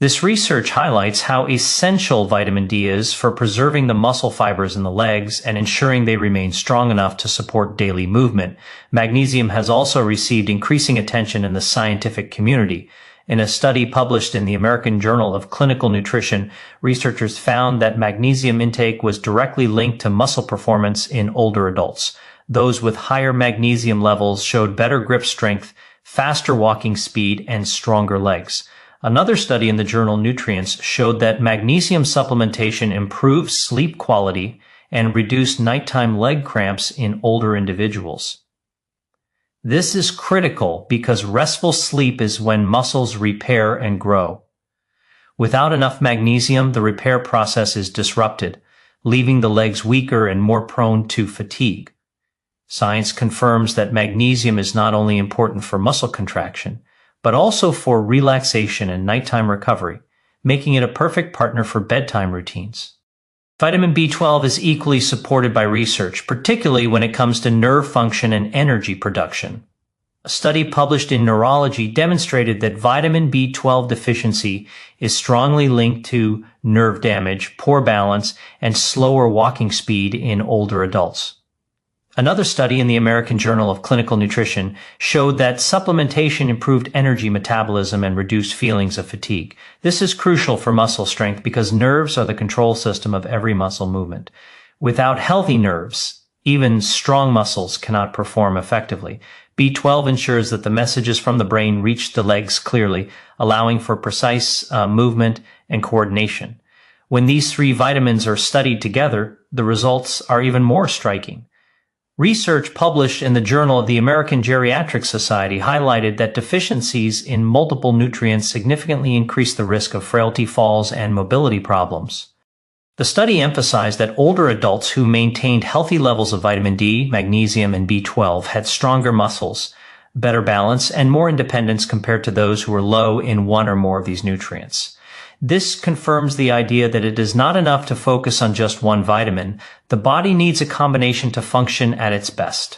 This research highlights how essential vitamin D is for preserving the muscle fibers in the legs and ensuring they remain strong enough to support daily movement. Magnesium has also received increasing attention in the scientific community. In a study published in the American Journal of Clinical Nutrition, researchers found that magnesium intake was directly linked to muscle performance in older adults. Those with higher magnesium levels showed better grip strength, faster walking speed, and stronger legs. Another study in the journal Nutrients showed that magnesium supplementation improved sleep quality and reduced nighttime leg cramps in older individuals. This is critical because restful sleep is when muscles repair and grow. Without enough magnesium, the repair process is disrupted, leaving the legs weaker and more prone to fatigue. Science confirms that magnesium is not only important for muscle contraction, but also for relaxation and nighttime recovery, making it a perfect partner for bedtime routines. Vitamin B12 is equally supported by research, particularly when it comes to nerve function and energy production. A study published in Neurology demonstrated that vitamin B12 deficiency is strongly linked to nerve damage, poor balance, and slower walking speed in older adults. Another study in the American Journal of Clinical Nutrition showed that supplementation improved energy metabolism and reduced feelings of fatigue. This is crucial for muscle strength because nerves are the control system of every muscle movement. Without healthy nerves, even strong muscles cannot perform effectively. B12 ensures that the messages from the brain reach the legs clearly, allowing for precise movement and coordination. When these three vitamins are studied together, the results are even more striking. Research published in the Journal of the American Geriatric Society highlighted that deficiencies in multiple nutrients significantly increase the risk of frailty, falls, and mobility problems. The study emphasized that older adults who maintained healthy levels of vitamin D, magnesium, and B12 had stronger muscles, better balance, and more independence compared to those who were low in one or more of these nutrients. This confirms the idea that it is not enough to focus on just one vitamin. The body needs a combination to function at its best.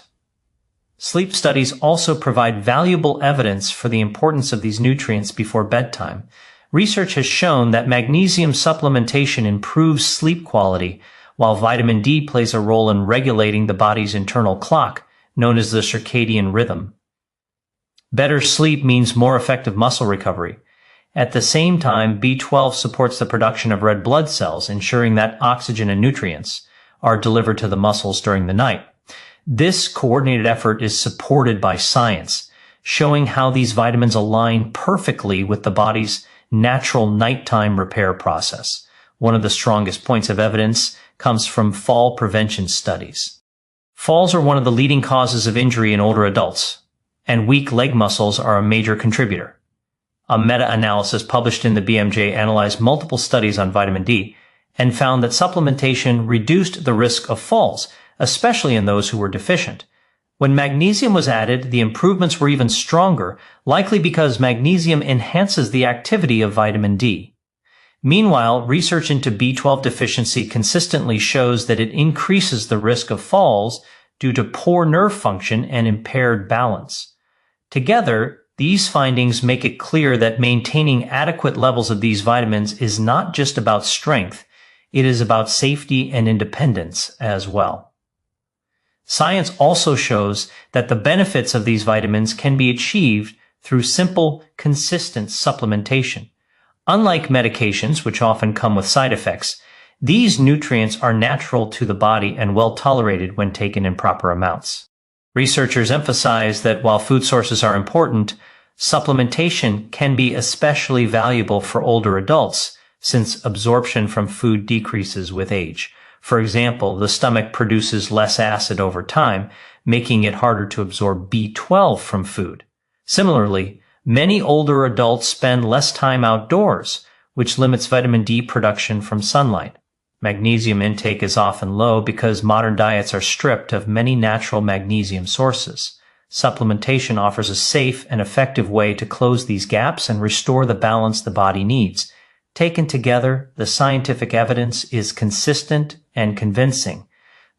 Sleep studies also provide valuable evidence for the importance of these nutrients before bedtime. Research has shown that magnesium supplementation improves sleep quality, while vitamin D plays a role in regulating the body's internal clock, known as the circadian rhythm. Better sleep means more effective muscle recovery. At the same time, B12 supports the production of red blood cells, ensuring that oxygen and nutrients are delivered to the muscles during the night. This coordinated effort is supported by science, showing how these vitamins align perfectly with the body's natural nighttime repair process. One of the strongest points of evidence comes from fall prevention studies. Falls are one of the leading causes of injury in older adults, and weak leg muscles are a major contributor. A meta-analysis published in the BMJ analyzed multiple studies on vitamin D and found that supplementation reduced the risk of falls, especially in those who were deficient. When magnesium was added, the improvements were even stronger, likely because magnesium enhances the activity of vitamin D. Meanwhile, research into B12 deficiency consistently shows that it increases the risk of falls due to poor nerve function and impaired balance. Together, these findings make it clear that maintaining adequate levels of these vitamins is not just about strength, it is about safety and independence as well. Science also shows that the benefits of these vitamins can be achieved through simple, consistent supplementation. Unlike medications, which often come with side effects, these nutrients are natural to the body and well tolerated when taken in proper amounts. Researchers emphasize that while food sources are important, supplementation can be especially valuable for older adults since absorption from food decreases with age. For example, the stomach produces less acid over time, making it harder to absorb B12 from food. Similarly, many older adults spend less time outdoors, which limits vitamin D production from sunlight. Magnesium intake is often low because modern diets are stripped of many natural magnesium sources. Supplementation offers a safe and effective way to close these gaps and restore the balance the body needs. Taken together, the scientific evidence is consistent and convincing.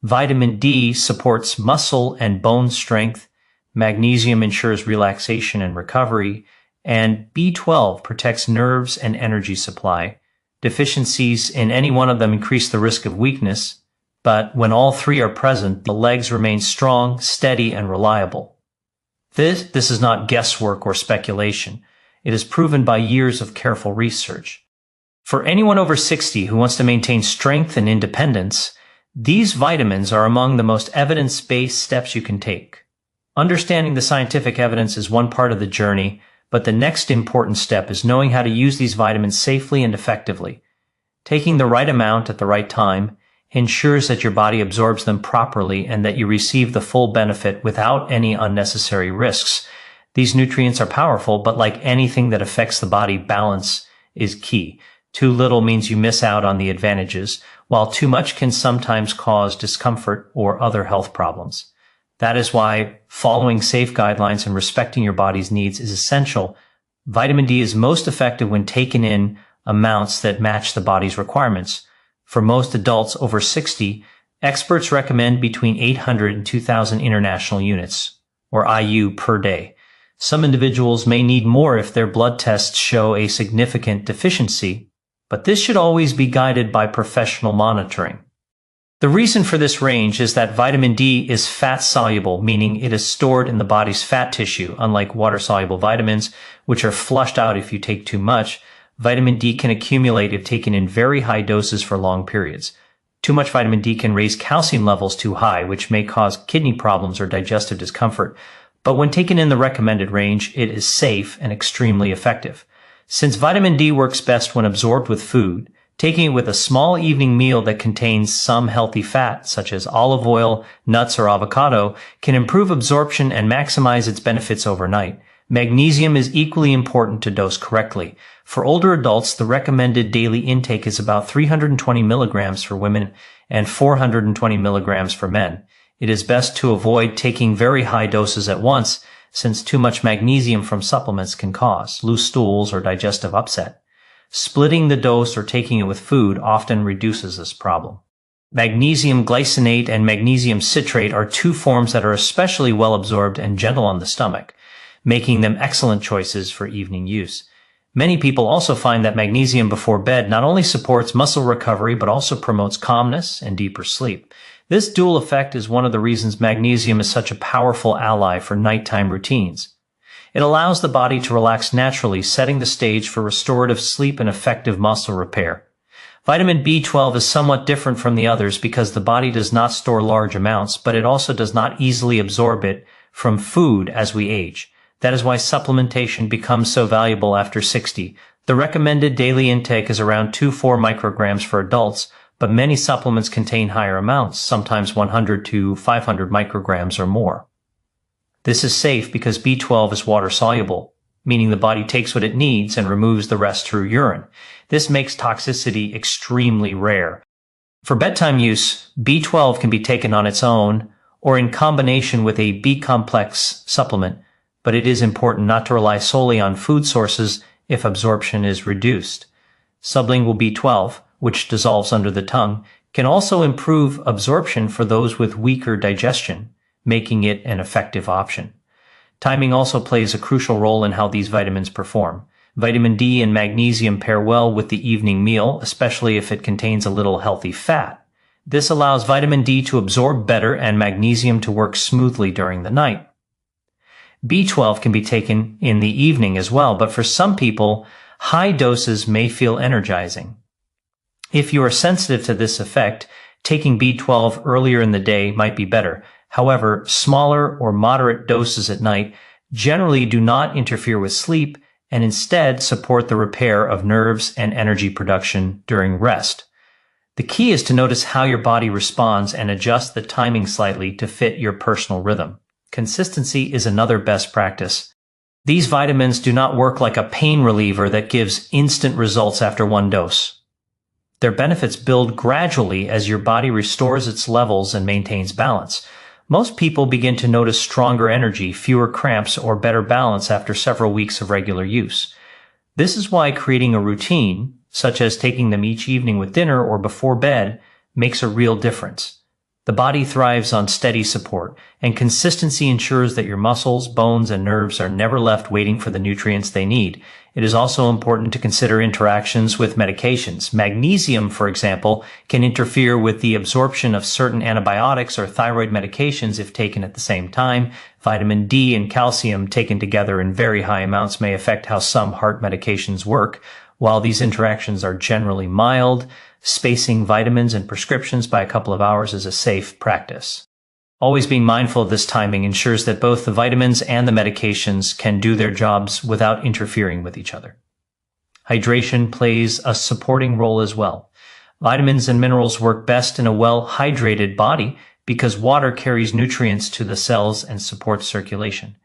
Vitamin D supports muscle and bone strength, magnesium ensures relaxation and recovery, and B12 protects nerves and energy supply. Deficiencies in any one of them increase the risk of weakness, but when all three are present, the legs remain strong, steady, and reliable. This is not guesswork or speculation. It is proven by years of careful research. For anyone over 60 who wants to maintain strength and independence, these vitamins are among the most evidence-based steps you can take. Understanding the scientific evidence is one part of the journey, but the next important step is knowing how to use these vitamins safely and effectively. Taking the right amount at the right time ensures that your body absorbs them properly and that you receive the full benefit without any unnecessary risks. These nutrients are powerful, but like anything that affects the body, balance is key. Too little means you miss out on the advantages, while too much can sometimes cause discomfort or other health problems. That is why following safe guidelines and respecting your body's needs is essential. Vitamin D is most effective when taken in amounts that match the body's requirements. For most adults over 60, experts recommend between 800 and 2,000 international units, or IU, per day. Some individuals may need more if their blood tests show a significant deficiency, but this should always be guided by professional monitoring. The reason for this range is that vitamin D is fat-soluble, meaning it is stored in the body's fat tissue. Unlike water-soluble vitamins, which are flushed out if you take too much, vitamin D can accumulate if taken in very high doses for long periods. Too much vitamin D can raise calcium levels too high, which may cause kidney problems or digestive discomfort. But when taken in the recommended range, it is safe and extremely effective. Since vitamin D works best when absorbed with food, Taking it with a small evening meal that contains some healthy fat, such as olive oil, nuts, or avocado, can improve absorption and maximize its benefits overnight. Magnesium is equally important to dose correctly. For older adults, the recommended daily intake is about 320 milligrams for women and 420 milligrams for men. It is best to avoid taking very high doses at once, since too much magnesium from supplements can cause loose stools or digestive upset. Splitting the dose or taking it with food often reduces this problem. Magnesium glycinate and magnesium citrate are two forms that are especially well absorbed and gentle on the stomach, making them excellent choices for evening use. Many people also find that magnesium before bed not only supports muscle recovery but also promotes calmness and deeper sleep. This dual effect is one of the reasons magnesium is such a powerful ally for nighttime routines. It allows the body to relax naturally, setting the stage for restorative sleep and effective muscle repair. Vitamin B12 is somewhat different from the others because the body does not store large amounts, but it also does not easily absorb it from food as we age. That is why supplementation becomes so valuable after 60. The recommended daily intake is around 2-4 micrograms for adults, but many supplements contain higher amounts, sometimes 100 to 500 micrograms or more. This is safe because B12 is water-soluble, meaning the body takes what it needs and removes the rest through urine. This makes toxicity extremely rare. For bedtime use, B12 can be taken on its own or in combination with a B-complex supplement, but it is important not to rely solely on food sources if absorption is reduced. Sublingual B12, which dissolves under the tongue, can also improve absorption for those with weaker digestion, making it an effective option. Timing also plays a crucial role in how these vitamins perform. Vitamin D and magnesium pair well with the evening meal, especially if it contains a little healthy fat. This allows vitamin D to absorb better and magnesium to work smoothly during the night. B12 can be taken in the evening as well, but for some people, high doses may feel energizing. If you are sensitive to this effect, taking B12 earlier in the day might be better. However, smaller or moderate doses at night generally do not interfere with sleep and instead support the repair of nerves and energy production during rest. The key is to notice how your body responds and adjust the timing slightly to fit your personal rhythm. Consistency is another best practice. These vitamins do not work like a pain reliever that gives instant results after one dose. Their benefits build gradually as your body restores its levels and maintains balance. Most people begin to notice stronger energy, fewer cramps, or better balance after several weeks of regular use. This is why creating a routine, such as taking them each evening with dinner or before bed, makes a real difference. The body thrives on steady support, and consistency ensures that your muscles, bones, and nerves are never left waiting for the nutrients they need. It is also important to consider interactions with medications. Magnesium, for example, can interfere with the absorption of certain antibiotics or thyroid medications if taken at the same time. Vitamin D and calcium taken together in very high amounts may affect how some heart medications work. While these interactions are generally mild, spacing vitamins and prescriptions by a couple of hours is a safe practice. Always being mindful of this timing ensures that both the vitamins and the medications can do their jobs without interfering with each other. Hydration plays a supporting role as well. Vitamins and minerals work best in a well-hydrated body because water carries nutrients to the cells and supports circulation.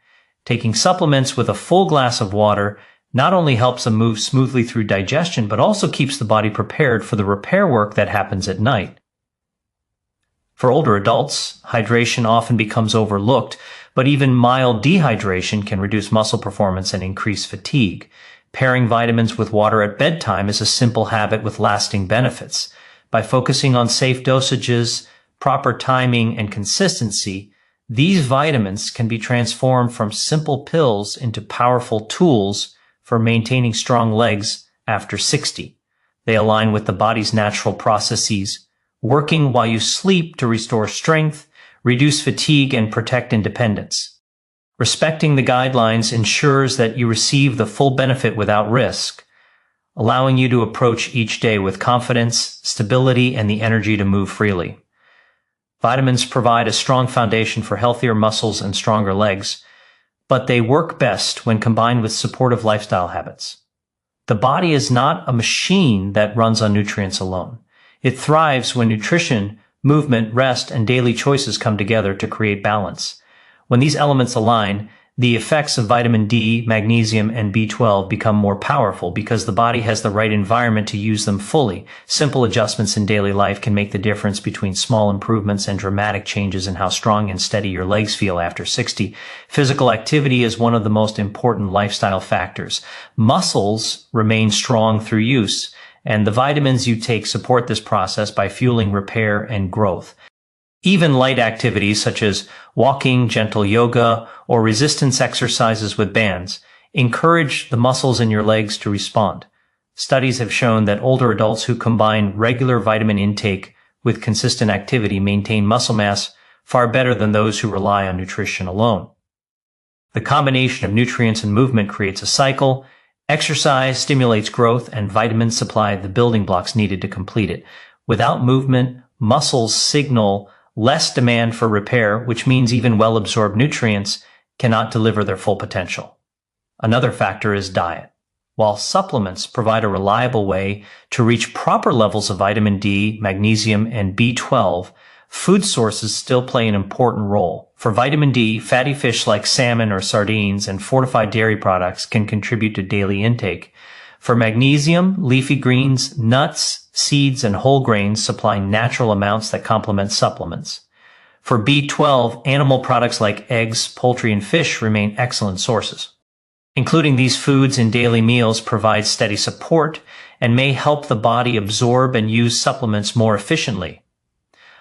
Taking supplements with a full glass of water not only helps them move smoothly through digestion, but also keeps the body prepared for the repair work that happens at night. For older adults, hydration often becomes overlooked, but even mild dehydration can reduce muscle performance and increase fatigue. Pairing vitamins with water at bedtime is a simple habit with lasting benefits. By focusing on safe dosages, proper timing, and consistency, these vitamins can be transformed from simple pills into powerful tools for maintaining strong legs after 60. They align with the body's natural processes, working while you sleep to restore strength, reduce fatigue, and protect independence. Respecting the guidelines ensures that you receive the full benefit without risk, allowing you to approach each day with confidence, stability, and the energy to move freely. Vitamins provide a strong foundation for healthier muscles and stronger legs, but they work best when combined with supportive lifestyle habits. The body is not a machine that runs on nutrients alone. It thrives when nutrition, movement, rest, and daily choices come together to create balance. When these elements align, the effects of vitamin D, magnesium, and B12 become more powerful because the body has the right environment to use them fully. Simple adjustments in daily life can make the difference between small improvements and dramatic changes in how strong and steady your legs feel after 60. Physical activity is one of the most important lifestyle factors. Muscles remain strong through use, and the vitamins you take support this process by fueling repair and growth. Even light activities such as walking, gentle yoga, or resistance exercises with bands encourage the muscles in your legs to respond. Studies have shown that older adults who combine regular vitamin intake with consistent activity maintain muscle mass far better than those who rely on nutrition alone. The combination of nutrients and movement creates a cycle. Exercise stimulates growth, and vitamins supply the building blocks needed to complete it. Without movement, muscles signal less demand for repair, which means even well-absorbed nutrients cannot deliver their full potential. Another factor is diet. While supplements provide a reliable way to reach proper levels of vitamin D, magnesium, and B12, food sources still play an important role. For vitamin D, fatty fish like salmon or sardines and fortified dairy products can contribute to daily intake. For magnesium, leafy greens, nuts, seeds, and whole grains supply natural amounts that complement supplements. For B12, animal products like eggs, poultry, and fish remain excellent sources. Including these foods in daily meals provides steady support and may help the body absorb and use supplements more efficiently.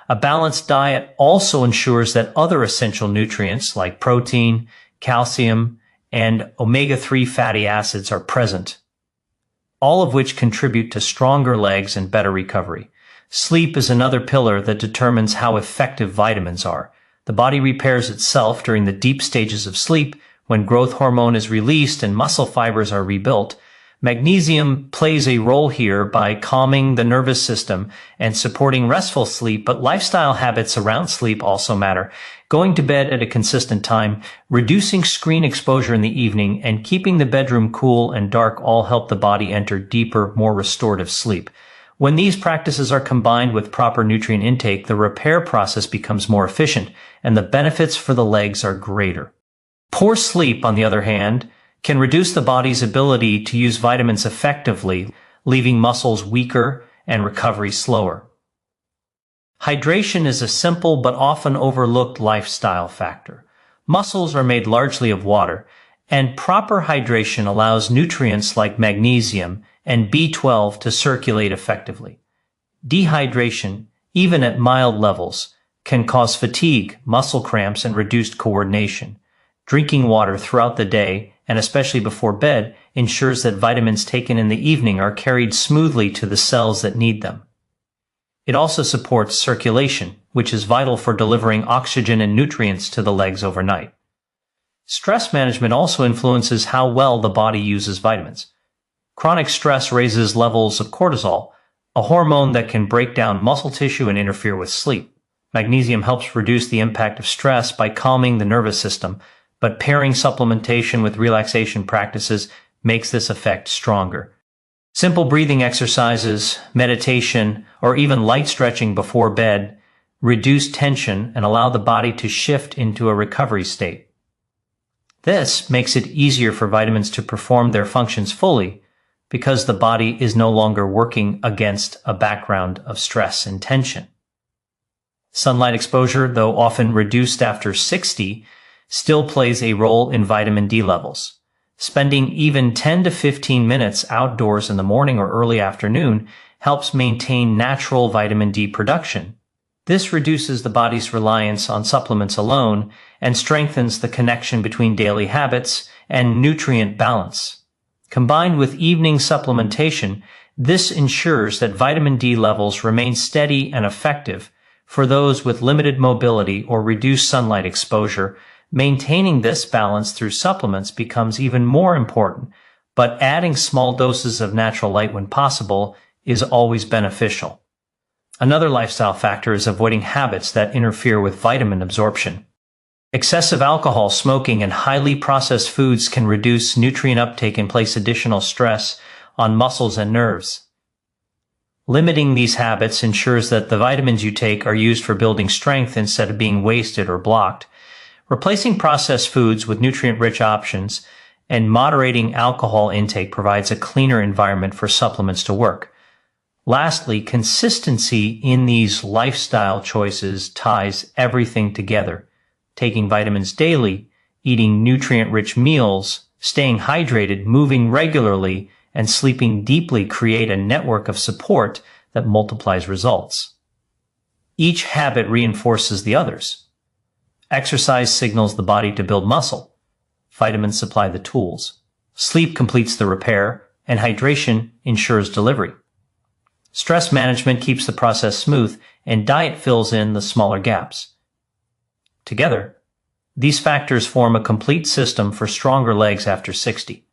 A balanced diet also ensures that other essential nutrients like protein, calcium, and omega-3 fatty acids are present, all of which contribute to stronger legs and better recovery. Sleep is another pillar that determines how effective vitamins are. The body repairs itself during the deep stages of sleep when growth hormone is released and muscle fibers are rebuilt. Magnesium plays a role here by calming the nervous system and supporting restful sleep, but lifestyle habits around sleep also matter. Going to bed at a consistent time, reducing screen exposure in the evening, and keeping the bedroom cool and dark all help the body enter deeper, more restorative sleep. When these practices are combined with proper nutrient intake, the repair process becomes more efficient, and the benefits for the legs are greater. Poor sleep, on the other hand, can reduce the body's ability to use vitamins effectively, leaving muscles weaker and recovery slower. Hydration is a simple but often overlooked lifestyle factor. Muscles are made largely of water, and proper hydration allows nutrients like magnesium and B12 to circulate effectively. Dehydration, even at mild levels, can cause fatigue, muscle cramps, and reduced coordination. Drinking water throughout the day, and especially before bed, ensures that vitamins taken in the evening are carried smoothly to the cells that need them. It also supports circulation, which is vital for delivering oxygen and nutrients to the legs overnight. Stress management also influences how well the body uses vitamins. Chronic stress raises levels of cortisol, a hormone that can break down muscle tissue and interfere with sleep. Magnesium helps reduce the impact of stress by calming the nervous system, but pairing supplementation with relaxation practices makes this effect stronger. Simple breathing exercises, meditation, or even light stretching before bed reduce tension and allow the body to shift into a recovery state. This makes it easier for vitamins to perform their functions fully because the body is no longer working against a background of stress and tension. Sunlight exposure, though often reduced after 60, still plays a role in vitamin D levels. Spending even 10 to 15 minutes outdoors in the morning or early afternoon helps maintain natural vitamin D production. This reduces the body's reliance on supplements alone and strengthens the connection between daily habits and nutrient balance. Combined with evening supplementation, this ensures that vitamin D levels remain steady and effective for those with limited mobility or reduced sunlight exposure. Maintaining this balance through supplements becomes even more important, but adding small doses of natural light when possible is always beneficial. Another lifestyle factor is avoiding habits that interfere with vitamin absorption. Excessive alcohol, smoking, and highly processed foods can reduce nutrient uptake and place additional stress on muscles and nerves. Limiting these habits ensures that the vitamins you take are used for building strength instead of being wasted or blocked. Replacing processed foods with nutrient-rich options and moderating alcohol intake provides a cleaner environment for supplements to work. Lastly, consistency in these lifestyle choices ties everything together. Taking vitamins daily, eating nutrient-rich meals, staying hydrated, moving regularly, and sleeping deeply create a network of support that multiplies results. Each habit reinforces the others. Exercise signals the body to build muscle. Vitamins supply the tools. Sleep completes the repair, and hydration ensures delivery. Stress management keeps the process smooth, and diet fills in the smaller gaps. Together, these factors form a complete system for stronger legs after 60.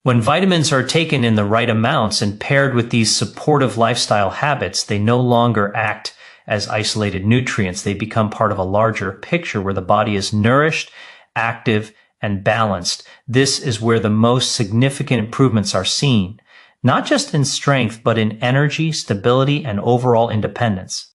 When vitamins are taken in the right amounts and paired with these supportive lifestyle habits, they no longer act as isolated nutrients. They become part of a larger picture where the body is nourished, active, and balanced. This is where the most significant improvements are seen, not just in strength, but in energy, stability, and overall independence.